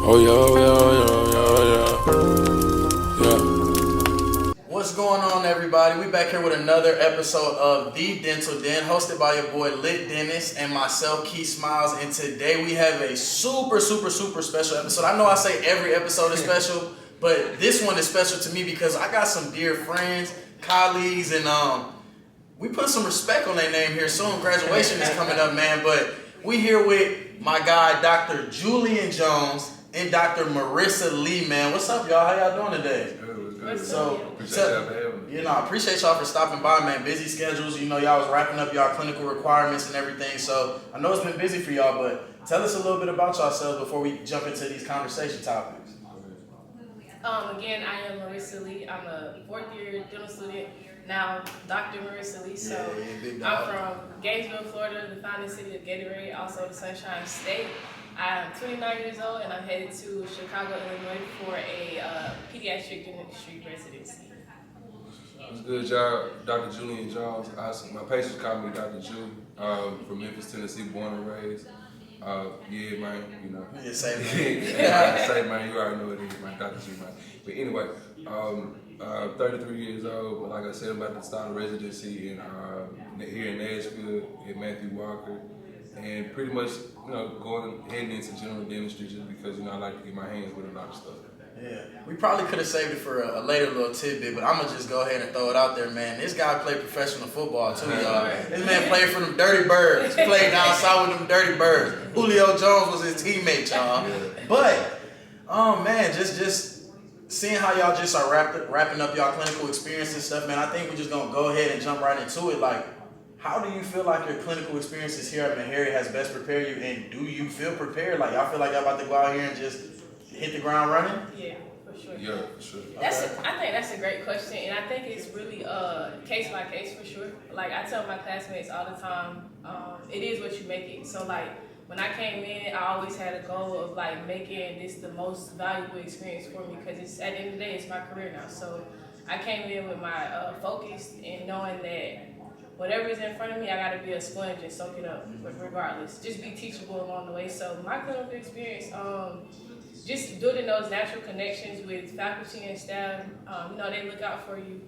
Oh yeah. What's going on, everybody? We back here with another episode of The Dental Den, hosted by your boy Lit Dennis and myself, Keith Smiles. And today we have a super special episode. I know I say every episode is special, but this one is special to me because I got some dear friends, colleagues, and we put some respect on their name here soon. Graduation is coming up, man. But we here with my guy, Dr. Julian Jones and Dr. Marissa Lee, man. What's up, y'all? How y'all doing today? Good. So, Appreciate y'all for having me. I appreciate y'all for stopping by, man. Busy schedules. You know, y'all was wrapping up y'all clinical requirements and everything. So I know it's been busy for y'all, but tell us a little bit about yourselves before we jump into these conversation topics. Again, I am Marissa Lee. I'm a fourth-year dental student, now Dr. Marissa Lee. So I'm from Gainesville, Florida, the founding city of Gatorade, also the Sunshine State. I'm 29 years old, and I'm headed to Chicago, Illinois for a pediatric dentistry residency. What's good, y'all? Dr. Julian Jones. My patients call me Dr. Ju. From Memphis, Tennessee, born and raised. Yeah, man, you know. Yeah, say Say, man, you already know what it is, man, Dr. Ju, man. But anyway, 33 years old, but like I said, I'm about to start a residency here in Nashville at Matthew Walker. And pretty much, heading into general dentistry just because, I like to get my hands with a lot of stuff. Yeah, we probably could have saved it for a later little tidbit, but I'm going to just go ahead and throw it out there, man. This guy played professional football, too, y'all. This man played for them Dirty Birds. Played down south with them Dirty Birds. Julio Jones was his teammate, y'all. But, man, just seeing how y'all just are wrapping up y'all clinical experience and stuff, man, I think we're just going to go ahead and jump right into it. Like, how do you feel like your clinical experiences here at Meharry has best prepared you, and do you feel prepared? Like, y'all feel like y'all about to go out here and just hit the ground running? Yeah, for sure. Yeah, for sure. I think that's a great question, and I think it's really case by case for sure. Like I tell my classmates all the time, it is what you make it. So like when I came in, I always had a goal of like making this the most valuable experience for me because it's at the end of the day, it's my career now. So I came in with my focus and knowing that whatever is in front of me, I gotta be a sponge and soak it up, regardless. Just be teachable along the way. So my clinical experience, just building those natural connections with faculty and staff, they look out for you.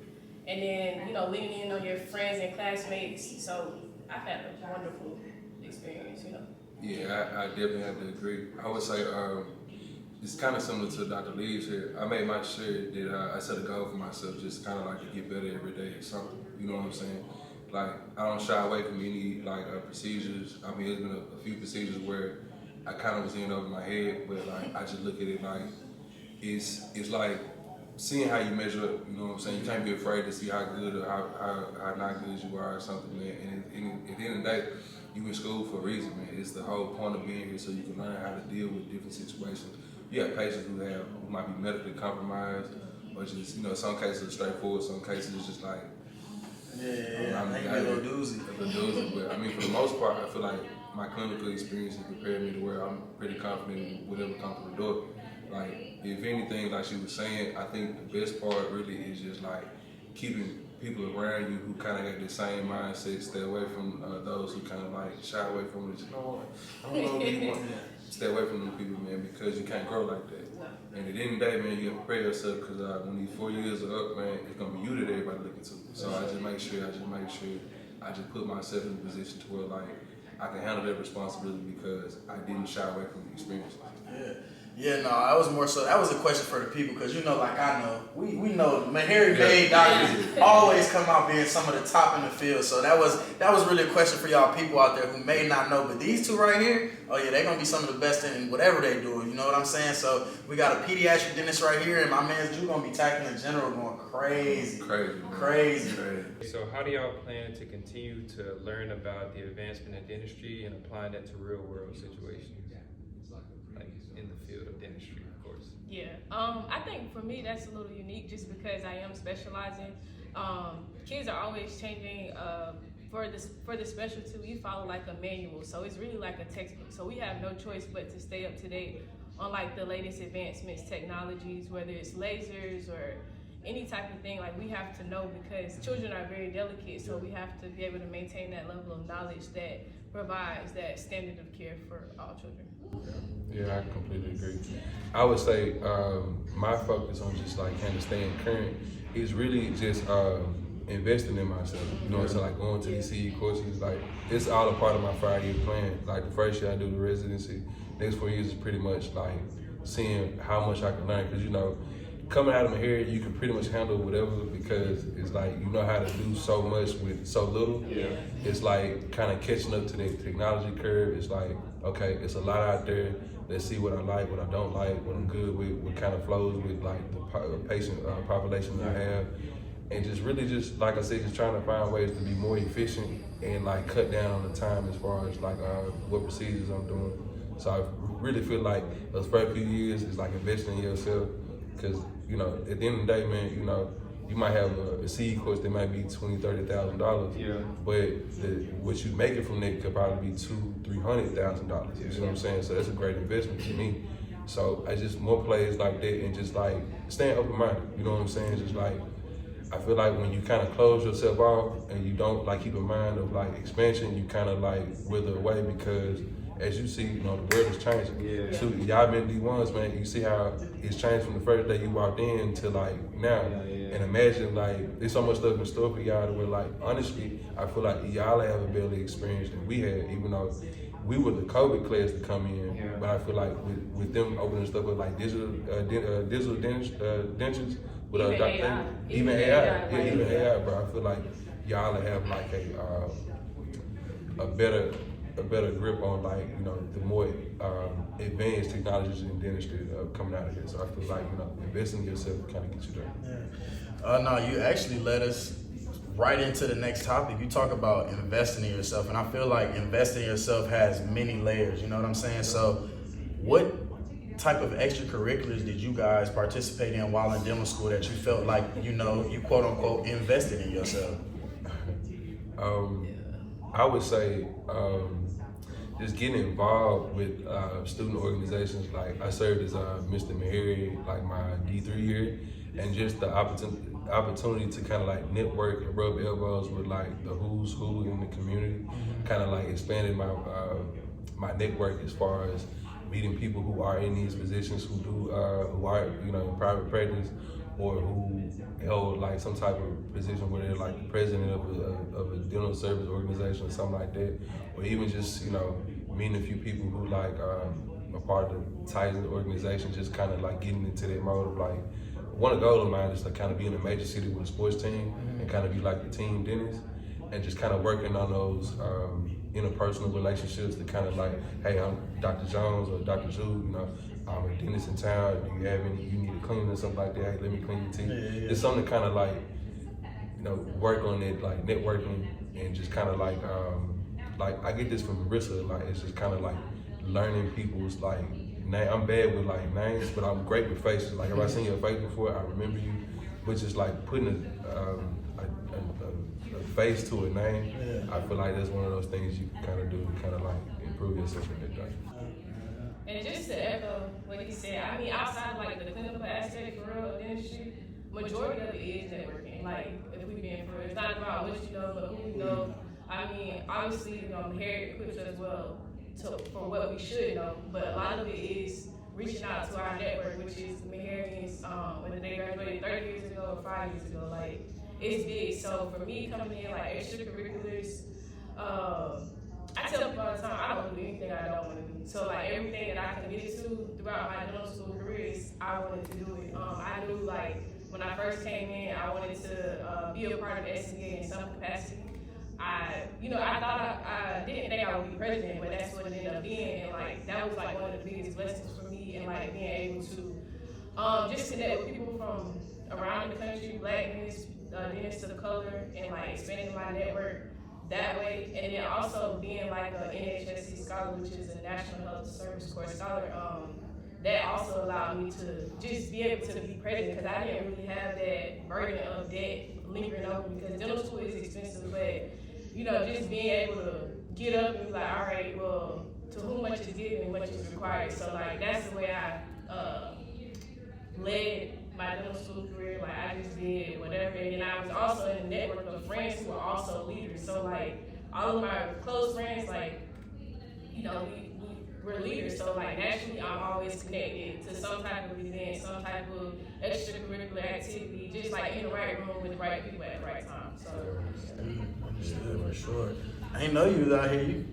And then, leaning in on your friends and classmates. So I've had a wonderful experience, Yeah, I definitely have to agree. I would say it's kind of similar to Dr. Lee's here. I made my sure that I set a goal for myself, just kind of like to get better every day or something. You know what I'm saying? Like, I don't shy away from any, procedures. I mean, there's been a few procedures where I kind of was in over my head, but, I just look at it like, it's like seeing how you measure up, you know what I'm saying? You can't be afraid to see how good or how not good you are or something, man. And at the end of the day, you in school for a reason, man. It's the whole point of being here so you can learn how to deal with different situations. You have patients who might be medically compromised, or just, some cases are straightforward, some cases it's just like, I think a little doozy. But I mean, for the most part, I feel like my clinical experience has prepared me to where I'm pretty confident in whatever comes through the door. Like, if anything, like she was saying, I think the best part really is just like keeping people around you who kind of got the same mindset. Stay away from those who kind of like shy away from it. Just, no, I don't know. Stay away from them people, man, because you can't grow like that. And at the end of the day, man, you have to prepare yourself because when these 4 years are up, man, it's gonna be you that everybody looking to. So I just make sure I just put myself in a position to where like I can handle that responsibility because I didn't shy away from the experience. Yeah, no, that was a question for the people because like I know, we know Meharry made doctors always come out being some of the top in the field. So that was really a question for y'all people out there who may not know. But these two right here, oh yeah, they're gonna be some of the best in whatever they do. You know what I'm saying? So we got a pediatric dentist right here, and my man's Drew gonna be tackling in general, going crazy. So how do y'all plan to continue to learn about the advancement in dentistry and applying that to real world situations? Like in the field of dentistry, of course. Yeah, I think for me that's a little unique just because I am specializing. Kids are always changing. For the specialty, we follow like a manual, so it's really like a textbook. So we have no choice but to stay up to date on like the latest advancements, technologies, whether it's lasers or any type of thing. Like we have to know because children are very delicate, so we have to be able to maintain that level of knowledge that provides that standard of care for all children. Yeah, I completely agree. I would say my focus on just like kind of staying current is really just investing in myself. You know, so like going to these CE courses, like it's all a part of my 5-year plan. Like the first year I do the residency, next 4 years is pretty much like seeing how much I can learn. Because you know, coming out of my hair, you can pretty much handle whatever because it's like you know how to do so much with so little. Yeah. It's like kind of catching up to the technology curve. It's like, okay, it's a lot out there. Let's see what I like, what I don't like, what I'm good with, what kind of flows with like the patient population that I have. And just really just, like I said, just trying to find ways to be more efficient and like cut down on the time as far as like what procedures I'm doing. So I really feel like those first few years is like investing in yourself. Because, you know, at the end of the day, man, you know, you might have a CE course that might be $20,000, $30,000. Yeah. But what you make it from that could probably be $200,000, $300,000. You see what I'm saying? So that's a great investment to me. So I just more plays like that and just like staying open-minded. You know what I'm saying? Just like I feel like when you kind of close yourself off and you don't like keep in mind of like expansion, you kind of like wither away because as you see, you know, the world is changing. Yeah. So y'all been D1s, man. You see how it's changed from the first day you walked in to like now. Yeah. And imagine like there's so much stuff in store for y'all where like honestly, I feel like y'all have a better experience than we had, even though we were the COVID class to come in. Yeah. But I feel like with them opening stuff with like digital dentures with even Dr. AI. Even AI. Yeah, even AI, bro. I feel like y'all have like a better grip on like, you know, the more advanced technologies in dentistry coming out of here. So I feel like, you know, investing in yourself kind of gets you there. Yeah. No, you actually led us right into the next topic. You talk about investing in yourself, and I feel like investing in yourself has many layers, you know what I'm saying? So what type of extracurriculars did you guys participate in while in dental school that you felt like, you know, you quote unquote invested in yourself? I would say just getting involved with student organizations. Like I served as Mr. Meharry like my D3 year, and just the opportunity to kind of like network and rub elbows with like the who's who in the community, kind of like expanded my network as far as meeting people who are in these positions, who are, you know, in private practice, or who held like some type of position where they're like the president of a dental service organization or something like that, or even just, you know, meeting a few people who like a part of the Titan organization, just kind of like getting into that mode of like, one goal of mine is to kind of be in a major city with a sports team and kind of be like the team dentist, and just kind of working on those interpersonal relationships to kind of like, hey, I'm Dr. Jones or Dr. Jude, you know, I'm a dentist in town, do you have any, you need a cleaning or something like that, hey, let me clean your teeth. Yeah. It's something to kind of like, you know, work on it, like networking, and just kind of like I get this from Marissa, like it's just kind of like learning people's like name. I'm bad with like names, but I'm great with faces. Like if I seen your face before, I remember you, but just like putting a face to a name, I feel like that's one of those things you can kind of do to kind of like improve yourself in that day. And just to echo what he said, I mean, outside of like the clinical aspect for real of dentistry, majority of it is networking. Like, if we being for it's not about what you know, but who you know. I mean, obviously, you know, Harry equips us well for what we should know, but a lot of it is reaching out to our network, which is Maharians, whether they graduated 30 years ago or 5 years ago. Like, it's big. So for me coming in, like, extracurriculars, I tell people all the time, I don't do anything I don't want to do. So like everything that I committed to throughout my dental school career, I wanted to do it. I knew like when I first came in, I wanted to be a part of the SCA in some capacity. I thought I didn't think I would be president, but that's what it ended up being. And like that was like one of the biggest blessings for me, and like being able to just connect with people from around the country, blackness, dentists of color, and like expanding my network that way. And then also being like an NHSC scholar, which is a National Health Service Corps scholar, that also allowed me to just be able to be present, because I didn't really have that burden of debt lingering over, because dental school is expensive, but you know, just being able to get up and be like, all right, well, to whom much is given and much is required. So like that's the way I led my dental school career. Like I just did whatever, and then I was also in a network of friends who were also leaders. So like all of my close friends, like, you know, we're leaders, so like naturally I'm always connected to some type of event, some type of extracurricular activity, just like in the right room with the right people at the right time. So Understood for sure. I didn't know you was out here.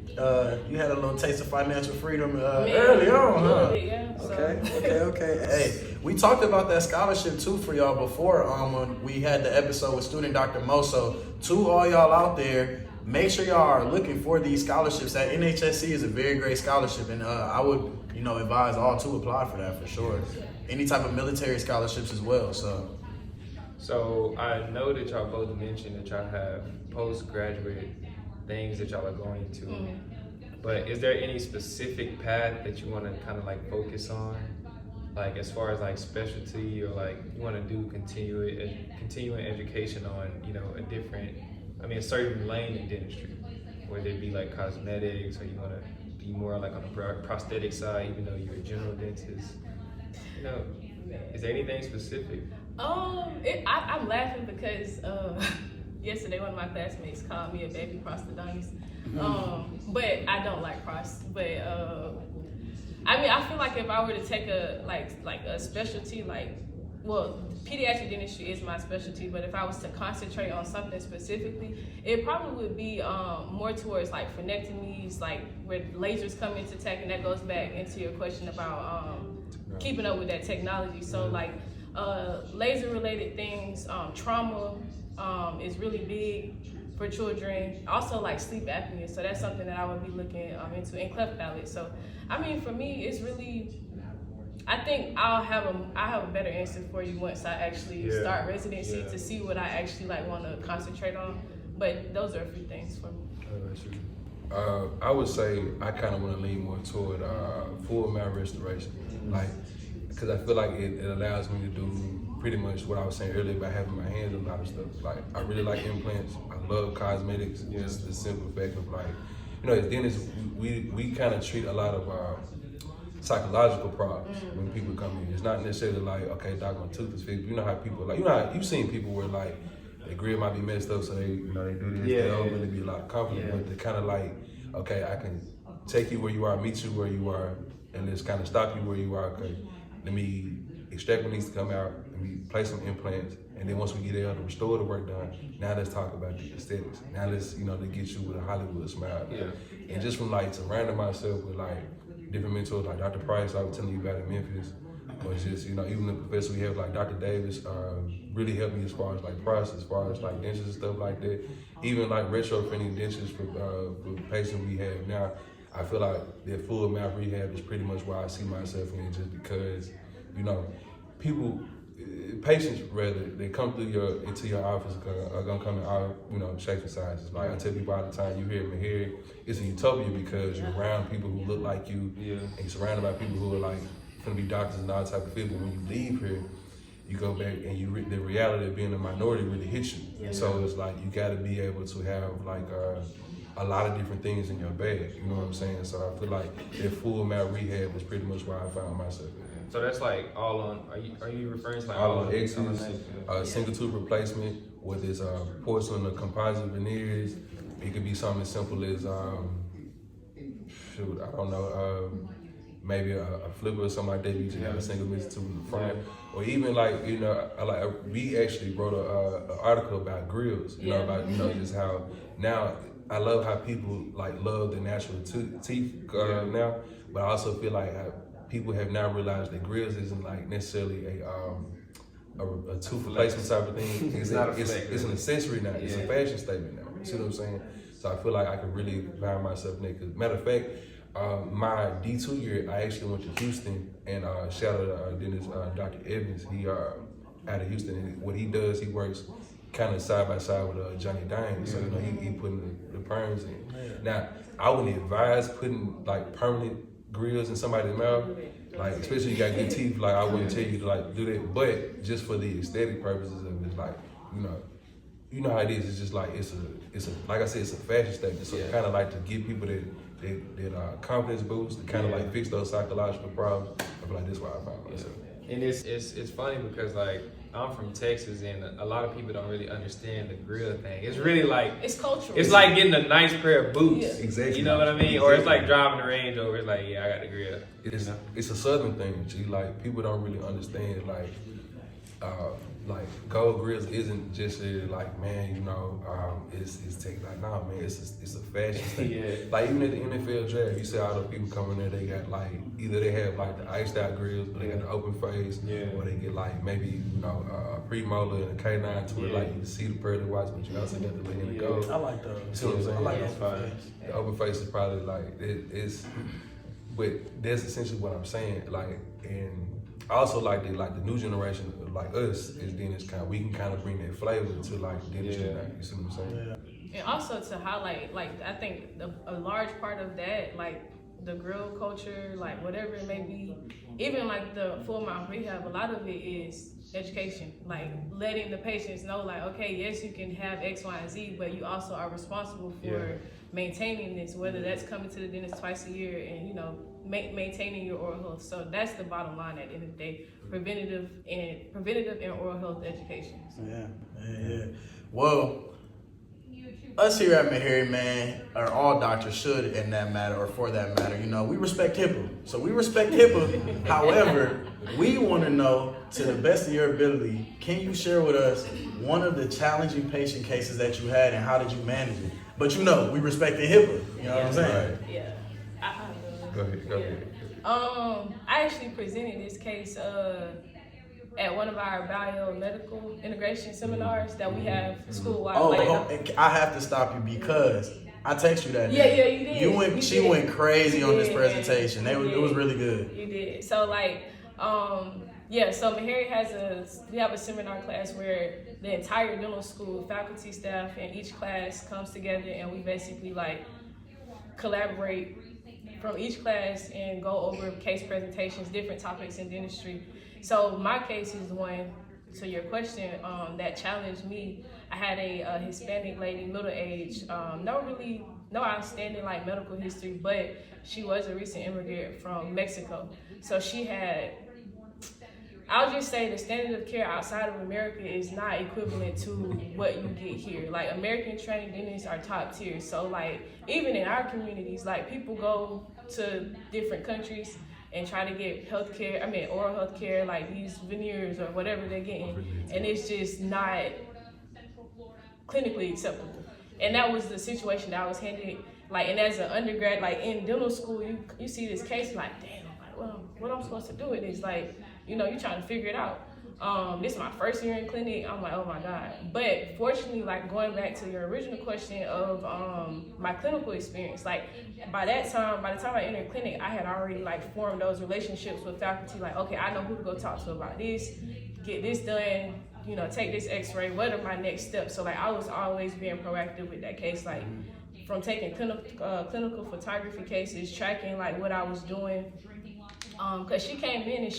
You had a little taste of financial freedom early on, huh? Bit, yeah. Okay. Hey, we talked about that scholarship too for y'all before when we had the episode with student Dr. Mo. So to all y'all out there, make sure y'all are looking for these scholarships. That NHSC is a very great scholarship, and I would, advise all to apply for that for sure. Any type of military scholarships as well. So I know that y'all both mentioned that y'all have postgraduate things that y'all are going to, but is there any specific path that you want to kind of like focus on, like as far as like specialty, or like you want to do continuing education on a certain lane in dentistry, whether it be like cosmetics, or you want to be more like on the prosthetic side, even though you're a general dentist? Is there anything specific? I'm laughing because yesterday one of my classmates called me a baby prosthodontist. But I don't like pros. But I feel like if I were to take a specialty, pediatric dentistry is my specialty, but if I was to concentrate on something specifically, it probably would be more towards like frenectomies, like where lasers come into tech, and that goes back into your question about keeping up with that technology. So laser related things, trauma is really big for children. Also like sleep apnea, so that's something that I would be looking into, and cleft palate. So for me, it's really, I think I'll have a better answer for you once I actually start residency to see what I actually want to concentrate on. But those are a few things for me. I would say I kind of want to lean more toward full mouth restoration, because I feel like it allows me to do pretty much what I was saying earlier about having my hands on a lot of stuff. Like, I really like implants. I love cosmetics. Just the simple fact of as dentists, we kind of treat a lot of psychological problems when people come in. It's not necessarily like, okay, doc, my tooth is fixed. You know how people you've seen people where their grill might be messed up, so they do this. They don't really be a lot of confidence, but they're kind of like, okay, I can take you where you are, meet you where you are, and just kind of stop you where you are. Okay, let me extract what needs to come out, let me place some implants, and then once we get able to restore the work done, now let's talk about the aesthetics. Now let's, to get you with a Hollywood smile. And just from surrounding myself with different mentors like Dr. Price, I was telling you about in Memphis, or just, even the professor we have like Dr. Davis, really helped me as far as process, as far as dentures and stuff like that. Even retrofitting dentures for patients we have now. I feel like that full mouth rehab is pretty much where I see myself in, just because, patients rather, they come into your office are gonna come in all, shapes and sizes. Like I tell people all the time, you hear me here, it's a utopia because you're around people who look like you, and you're surrounded by people who are gonna be doctors and all type of field. But when you leave here, you go back and the reality of being a minority really hits you. So it's you gotta be able to have a lot of different things in your bag, you know what I'm saying? So I feel like that full mouth rehab is pretty much where I found myself. So that's all on, are you referring to all on exits, single tooth replacement, whether it's porcelain or composite veneers. It could be something as simple as, maybe a flipper or something like that. You just have a single missing tooth in the front. Or even we actually wrote an article about grills, about just how now I love how people love the natural teeth now, but I also feel like people have now realized that grills isn't necessarily a tooth replacement type of thing. It's an accessory now. It's a fashion statement now. You see what I'm saying? So I feel like I could really find myself in it. Matter of fact, my D2 year, I actually went to Houston and shout out dentist Dr. Evans. He out of Houston, and what he does, he works kind of side by side with Johnny Dane. So he putting the perms in. Now I wouldn't advise putting permanent grills in somebody's mouth, especially you got good teeth. I wouldn't tell you to do that, but just for the aesthetic purposes of it, you know how it is. It's just it's a like I said, it's a fashion statement. So kind of to give people that confidence boost, to kind of fix those psychological problems. I feel like that's why I found myself. And it's funny because I'm from Texas, and a lot of people don't really understand the grill thing. It's really like it's cultural. It's like getting a nice pair of boots. Yeah. Exactly. You know what I mean? Or it's like driving a Range Rover. It's like, yeah, I got the grill. It's a southern thing, G. Like people don't really understand. Like gold grills isn't just like, man, you know, it's tech. Like, nah, man, it's a fashion thing. Yeah. Like even at the NFL draft, you see all the people coming there. They got like either they have like the iced out grills, or they got the open face, or they get like maybe you know a premolar and a canine to where like you can see the pearly whites, but you also got the lane and gold. I like those. You see what I'm saying? I like Yeah, those. The open face is probably like it's, but that's essentially what I'm saying. Like, and I also like the new generation, like us, is dentists. We can kind of bring that flavor to like dentistry. Now, you see what I'm saying? And also to highlight, like I think a large part of that, like the grill culture, like whatever it may be, even like the full mouth rehab, a lot of it is education, like letting the patients know, like, okay, yes, you can have X, Y, and Z, but you also are responsible for maintaining this, whether that's coming to the dentist twice a year and, you know, maintaining your oral health. So that's the bottom line at the end of the day, preventative and oral health education. Yeah. Well, us here at Meharry, man, or all doctors should in that matter, or for that matter, you know, we respect HIPAA. So we respect HIPAA. However, we want to know, to the best of your ability, can you share with us one of the challenging patient cases that you had and how did you manage it? But you know, we respect the HIPAA. You know what I'm saying? Right. Yeah. Go ahead. I actually presented this case at one of our biomedical integration seminars that we have school-wide. I have to stop you because I text you that Yeah, day. you did. She went crazy on this did, presentation. man. It was really good. You did. So like, so Meharry we have a seminar class where the entire dental school, faculty, staff, and each class comes together and we basically like collaborate from each class and go over case presentations, different topics in dentistry. So my case is one, to your question, that challenged me. I had a Hispanic lady, middle age, no outstanding like medical history, but she was a recent immigrant from Mexico. So she had, I'll just say the standard of care outside of America is not equivalent to what you get here. Like American trained dentists are top tier. So like even in our communities, like people go to different countries and try to get oral health care, like these veneers or whatever they're getting. And it's just not clinically acceptable. And that was the situation that I was handed. Like, and as an undergrad, like in dental school, you see this case like, damn, like, well, what I'm supposed to do with this? Like, you know, you're trying to figure it out. This is my first year in clinic. I'm like, oh my God. But fortunately, like going back to your original question of my clinical experience, like by the time I entered clinic, I had already like formed those relationships with faculty. Like, okay, I know who to go talk to about this, get this done, you know, take this x-ray, what are my next steps? So like I was always being proactive with that case, like from taking clinical photography cases, tracking like what I was doing. Cause she came in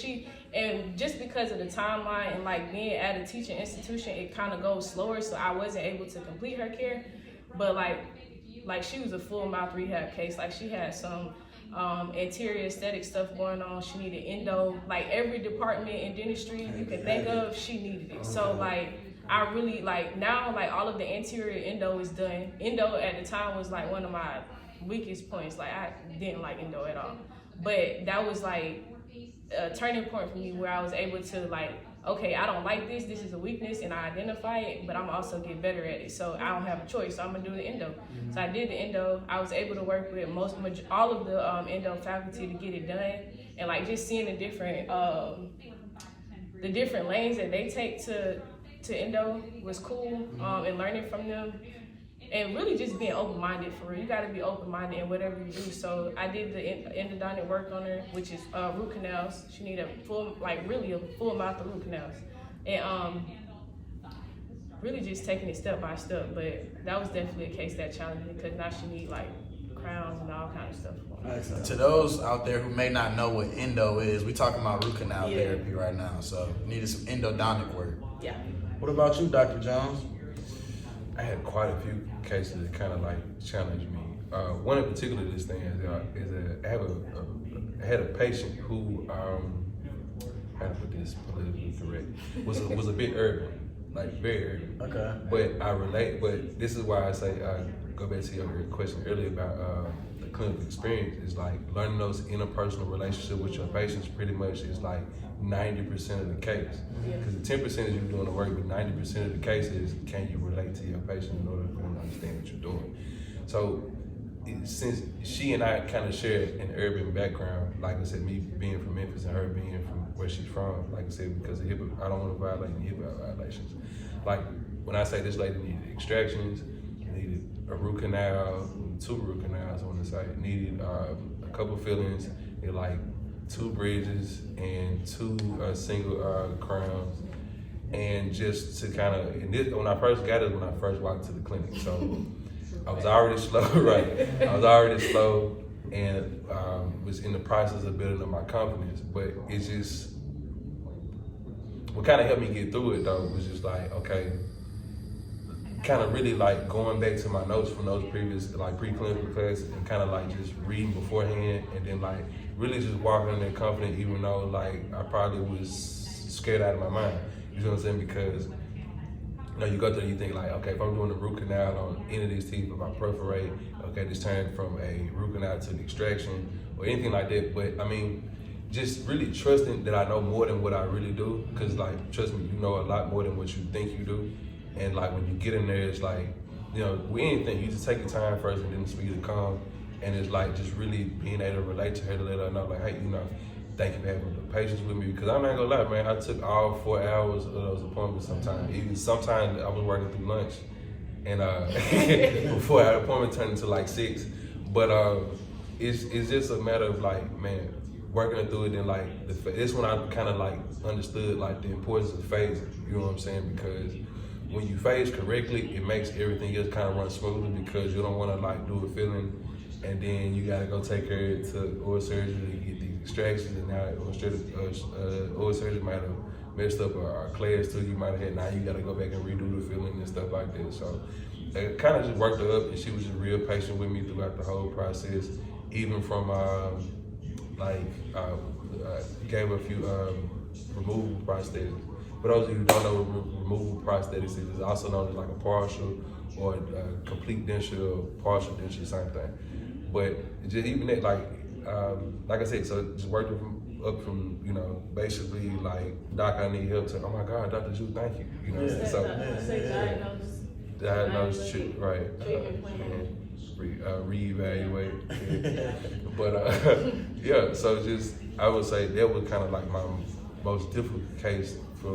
and just because of the timeline and like being at a teaching institution, it kind of goes slower. So I wasn't able to complete her care, but like she was a full mouth rehab case. Like she had some anterior aesthetic stuff going on. She needed endo, like every department in dentistry you can think of, she needed it. So like I really like now like all of the anterior endo is done. Endo at the time was like one of my weakest points. Like I didn't like endo at all. But that was like a turning point for me where I was able to like, okay, I don't like this is a weakness and I identify it, but I'm also get better at it. So I don't have a choice, so I'm gonna do the endo. Mm-hmm. So I did the endo. I was able to work with all of the endo faculty to get it done. And like just seeing the different lanes that they take to endo was cool, and learning from them. And really just being open-minded for real. You gotta be open-minded in whatever you do. So I did the endodontic work on her, which is root canals. She needed a full mouth of root canals. And really just taking it step by step. But that was definitely a case that challenged me because now she need like crowns and all kinds of stuff. Excellent. To those out there who may not know what endo is, we talking about root canal therapy right now. So needed some endodontic work. Yeah. What about you, Dr. Jones? I had quite a few cases that kind of like challenged me. One in particular, this thing is that I had a patient who how to put this politically correct, was a bit urban, like very urban. Okay. But I relate. But this is why I say go back to your question earlier about the clinical experience. Is like learning those interpersonal relationships with your patients. Pretty much is like 90% of the case. Because the 10% is you doing the work, but 90% of the case is can you relate to your patient in order for them to understand what you're doing. So since she and I kind of share an urban background, like I said, me being from Memphis and her being from where she's from, like I said, because of HIPAA, I don't want to violate any HIPAA violations. Like when I say this lady needed extractions, needed a root canal, 2 root canals on the site, needed a couple fillings, and like 2 bridges and 2 single crowns, and just to kind of, and this, when I first got it, when I first walked to the clinic, so I was already slow, right? I was already slow and was in the process of building up my confidence, but it's just, what kind of helped me get through it though was just like, okay, kind of really like going back to my notes from those previous like preclinical classes and kind of like just reading beforehand and then like really just walking in there confident even though like I probably was scared out of my mind. You know what I'm saying? Because you know, you go through, you think like, okay, if I'm doing a root canal on any of these teeth, if I perforate, okay, this turned from a root canal to an extraction or anything like that. But I mean, just really trusting that I know more than what I really do. Cause like, trust me, you know a lot more than what you think you do. And like when you get in there, it's like, you know, with anything, you just take your time first and then it's for you to come. And it's like just really being able to relate to her to let her know like, hey, you know, thank you for having the patience with me, because I'm not gonna lie, man, I took all 4 hours of those appointments sometimes. Even sometimes I was working through lunch and before our appointment turned into like 6. But it's just a matter of like, man, working through it and like, this when I kind of like understood like the importance of phasing, you know what I'm saying? Because when you phase correctly, it makes everything else kind of run smoothly because you don't wanna like do a filling and then you gotta go take her to oral surgery to get these extractions, and now oral surgery might have messed up our class too. You might have had, now you gotta go back and redo the filling and stuff like that. So it kind of just worked her up, and she was just real patient with me throughout the whole process, even from gave her a few removable prosthetics. For those of you who don't know what removable prosthetics is, it's also known as like a partial or a complete denture or partial denture, same thing. But just even that, like I said, so just working up from, you know, basically like, doc, I need help, to, oh my God, Dr. Ju, thank you. You know, diagnose shit, right. Treatment plan. Reevaluate. But yeah, so just, I would say that was kind of like my most difficult case for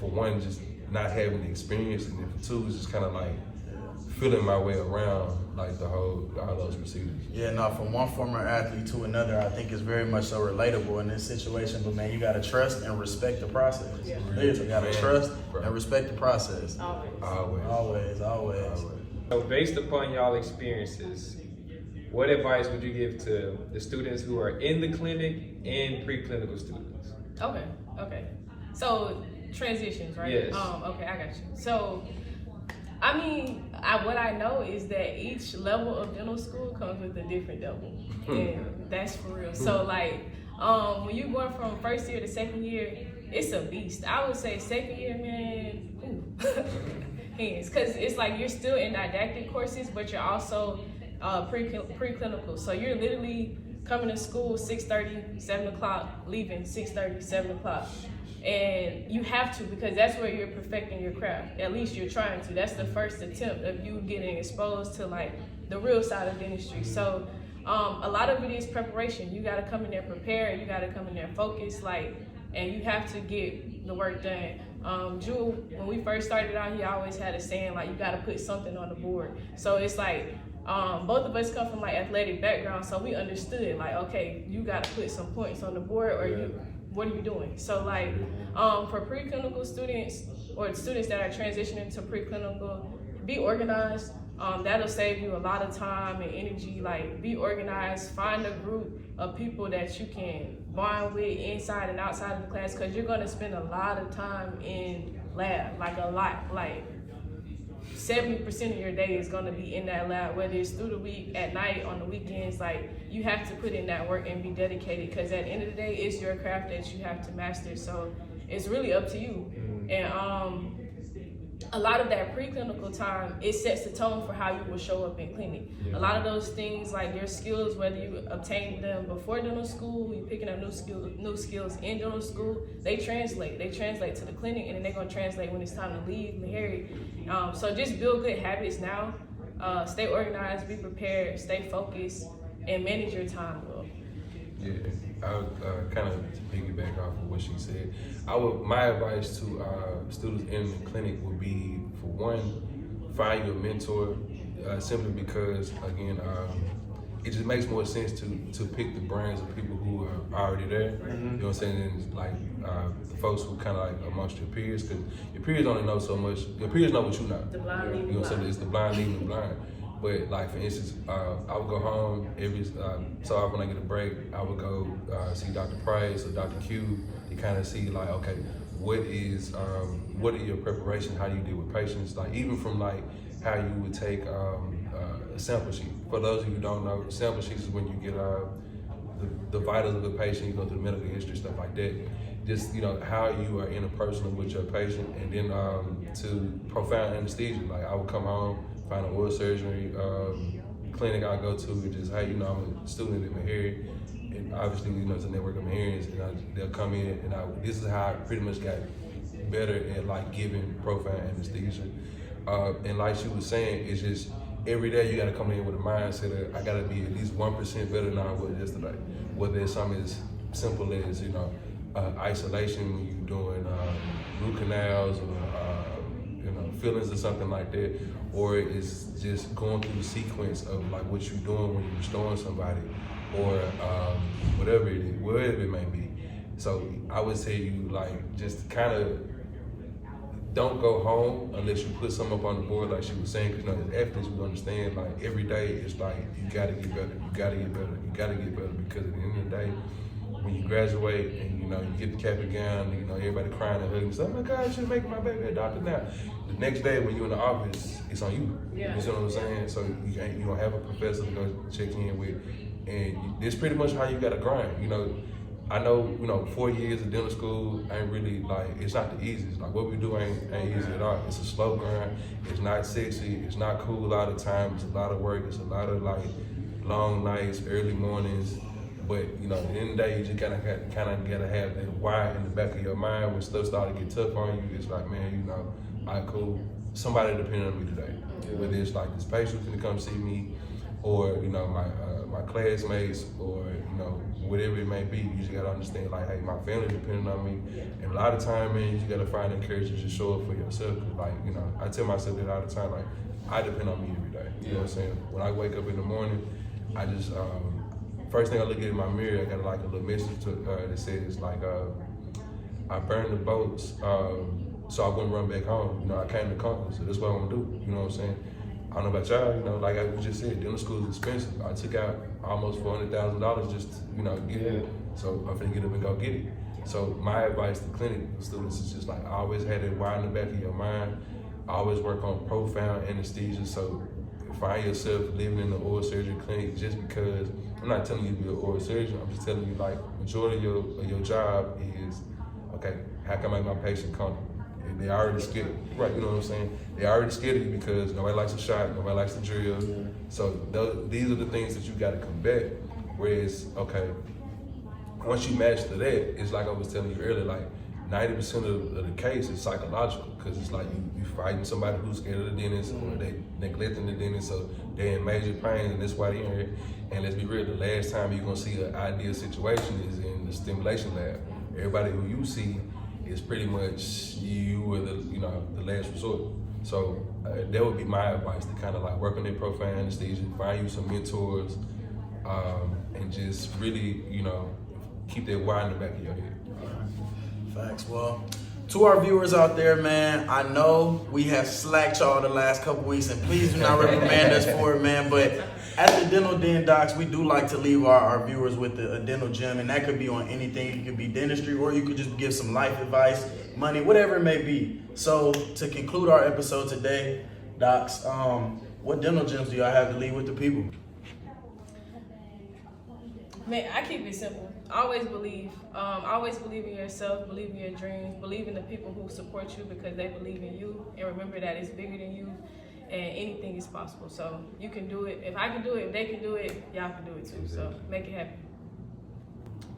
one, just not having the experience, and then for 2, it's just kind of like feeling my way around like all those procedures. Yeah, no, from one former athlete to another, I think it's very much so relatable in this situation. But man, you gotta trust and respect the process. Yeah. You gotta trust and respect the process. Always. So based upon y'all experiences, what advice would you give to the students who are in the clinic and preclinical students? Okay. So transitions, right? Yes. Okay, I got you. So, I mean, what I know is that each level of dental school comes with a different devil, and that's for real. So like, when you're going from first year to second year, it's a beast. I would say second year, man, hands, because it's like you're still in didactic courses, but you're also preclinical. So you're literally coming to school 6:30, 7 o'clock, leaving 6:30, 7 o'clock. And you have to, because that's where you're perfecting your craft. At least you're trying to. That's the first attempt of you getting exposed to like the real side of dentistry. So a lot of it is preparation. You gotta come in there prepared, you gotta come in there focused, like, and you have to get the work done. Jewel, when we first started out, he always had a saying like, you gotta put something on the board. So it's like, both of us come from like athletic backgrounds, so we understood like, okay, you gotta put some points on the board, or what are you doing? So like, for preclinical students or students that are transitioning to preclinical, be organized. That'll save you a lot of time and energy. Like, be organized, find a group of people that you can bond with inside and outside of the class, because you're gonna spend a lot of time in lab, like a lot, like 70% of your day is gonna be in that lab, whether it's through the week, at night, on the weekends. Like, you have to put in that work and be dedicated, because at the end of the day, it's your craft that you have to master. So it's really up to you. And a lot of that preclinical time, it sets the tone for how you will show up in clinic. A lot of those things, like your skills, whether you obtained them before dental school, you're picking up new skills in dental school, they translate to the clinic, and then they're going to translate when it's time to leave Meharry. So just build good habits now. Stay organized, be prepared, stay focused, and manage your time well. Yeah, I would kind of piggyback off of what she said. My advice to students in the clinic would be, for one, find your mentor, simply because, again, it just makes more sense to pick the brains of people who are already there. You know what I'm saying? And like the folks who kind of like amongst your peers, because your peers only know so much. Your peers know what you know. The blind leading you know what I'm saying? blind. It's the blind leading the blind. But like, for instance, I would go home every so often when I get a break, I would go see Dr. Price or Dr. Q to kind of see like, okay, what are your preparation? How do you deal with patients? Like, even from like how you would take a sample sheet. For those of you who don't know, sample sheets is when you get the vitals of the patient, you go through the medical history, stuff like that. Just, you know, how you are interpersonal with your patient, and then to profound anesthesia. Like, I would come home, find an oral surgery clinic I go to, and just, hey, you know, I'm a student in Meharry, and obviously, you know, it's a network of Meharians, and they'll come in, and this is how I pretty much got better at like giving profound anesthesia. And like she was saying, it's just every day you got to come in with a mindset of, I got to be at least 1% better than I was yesterday. Whether it's something as simple as, you know, isolation when you're doing root canals, or you know, fillings or something like that, or it's just going through the sequence of like what you're doing when you're restoring somebody, or whatever it may be. So I would say you like just kind of don't go home unless you put something up on the board, like she was saying, because, you know, as athletes, we understand, like, every day it's like, you gotta get better, you gotta get better, you gotta get better, because at the end of the day, when you graduate and, you know, you get the cap and gown, you know, everybody crying and hugging, so, oh my God, I should make my baby a doctor now. The next day when you're in the office, it's on you. Yeah. You see what I'm saying? So you don't have a professor to go check in with, and it's pretty much how you gotta grind, you know. I know, you know, 4 years of dental school ain't really, like, it's not the easiest. Like, what we do ain't easy at all. It's a slow grind. It's not sexy. It's not cool a lot of times. It's a lot of work. It's a lot of, like, long nights, early mornings. But, you know, at the end of the day, you just kind of gotta have that why in the back of your mind when stuff start to get tough on you. It's like, man, you know, all right, cool. Somebody depending on me today. Whether it's like this patient who's gonna come see me, or, you know, my classmates, or, you know, whatever it may be, you just gotta understand, like, hey, my family depending on me. And a lot of time, man, you gotta find encouragement to show up for yourself. Like, you know, I tell myself that all the time, like, I depend on me every day. You know what I'm saying? When I wake up in the morning, I just, first thing I look at in my mirror, I got like a little message that says, like, I burned the boats, so I wouldn't run back home. You know, I came to conquer, so that's what I want to do. You know what I'm saying? I don't know about y'all, you know, like I just said, dental school is expensive. I took out almost $400,000 just, you know, get it. So I'm finna get up and go get it. So my advice to clinic students is just like, always have that why in the back of your mind. Always work on profound anesthesia. So find yourself living in the oral surgery clinic just because, I'm not telling you to be an oral surgeon, I'm just telling you, like, majority of your job is, okay, how can I make my patient comfortable? And they already scared, right? You know what I'm saying? They already scared of you because nobody likes a shot, nobody likes the drill. So these are the things that you got to combat. Whereas, okay, once you master that, it's like I was telling you earlier, like 90% of the case is psychological, because it's like you fighting somebody who's scared of the dentist, or they neglecting the dentist, so they're in major pain, and that's why they're in here. And let's be real, the last time you're gonna see an ideal situation is in the stimulation lab. Everybody who you see is pretty much you or the last resort. So that would be my advice, to kind of like work on their profound anesthesia, find you some mentors, and just really, you know, keep that why in the back of your head. Facts. Well, to our viewers out there, man, I know we have slacked y'all the last couple weeks, and please do not reprimand us for it, man. But at the Dental Den Docs, we do like to leave our viewers with a dental gem, and that could be on anything. It could be dentistry, or you could just give some life advice, money, whatever it may be. So to conclude our episode today, Docs, what dental gems do y'all have to leave with the people? Man, I keep it simple. Always believe. Always believe in yourself, believe in your dreams, believe in the people who support you because they believe in you. And remember that it's bigger than you and anything is possible. So you can do it. If I can do it, if they can do it, y'all can do it too. So make it happen.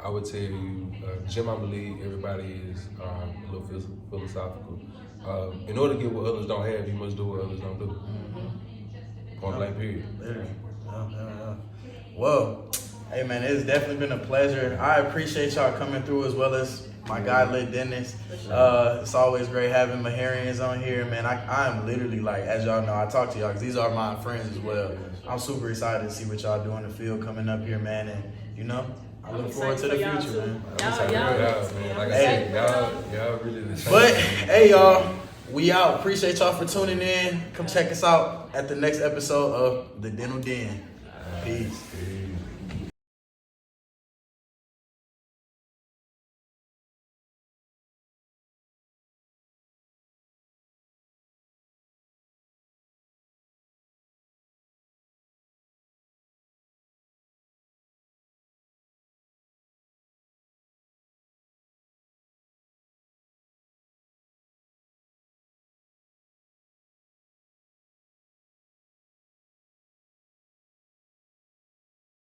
I would tell you, Jim, I believe everybody is a little philosophical. In order to get what others don't have, you must do what others don't do. Point blank, period. Yeah. Well, hey man, it's definitely been a pleasure. I appreciate y'all coming through as well as my guy, Lit Dennis. It's always great having Maharians on here, man. I am literally like, as y'all know, I talk to y'all because these are my friends as well. I'm super excited to see what y'all do in the field coming up here, man. And, you know, I look forward to the future, man. Man. Like I said, y'all really the same. But, hey, y'all, we out. Appreciate y'all for tuning in. Come check us out at the next episode of The Dental Den. Peace.